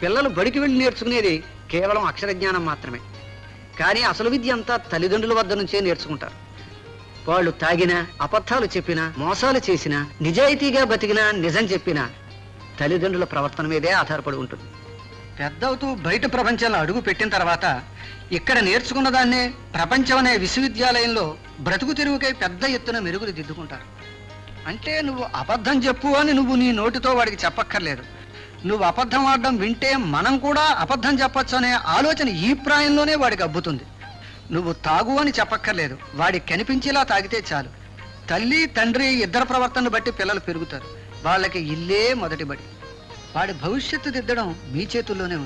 పిల్లలు బడికి వెళ్ళి నేర్చుకునేది కేవలం అక్షర జ్ఞానం మాత్రమే. కానీ అసలు విద్య అంతా తల్లిదండ్రుల వద్ద నుంచే నేర్చుకుంటారు. వాళ్ళు తాగినా, అబద్ధాలు చెప్పినా, మోసాలు చేసినా, నిజాయితీగా బతికినా, నిజం చెప్పినా తల్లిదండ్రుల ప్రవర్తన మీదే ఆధారపడి ఉంటుంది. పెద్దవుతూ బయట ప్రపంచంలో అడుగు పెట్టిన తర్వాత ఇక్కడ నేర్చుకున్న దాన్నే ప్రపంచం అనే విశ్వవిద్యాలయంలో బ్రతుకు తెరువుకై పెద్ద ఎత్తున మెరుగులు దిద్దుకుంటారు. అంటే నువ్వు అబద్ధం చెప్పు అని నువ్వు నీ నోటితో వాడికి చెప్పక్కర్లేదు. నువ్వు అబద్ధం ఆడడం వింటే మనం కూడా అబద్ధం చెప్పొచ్చు అనే ఆలోచన ఈ ప్రాయంలోనే వాడికి అబ్బుతుంది. నువ్వు తాగు అని చెప్పక్కర్లేదు, వాడికి కనిపించేలా తాగితే చాలు. తల్లి తండ్రి ఇద్దరు ప్రవర్తనను బట్టి పిల్లలు పెరుగుతారు. వాళ్ళకి ఇల్లే మొదటి బడి. వాడి భవిష్యత్తు దిద్దడం మీ చేతుల్లోనే ఉంది.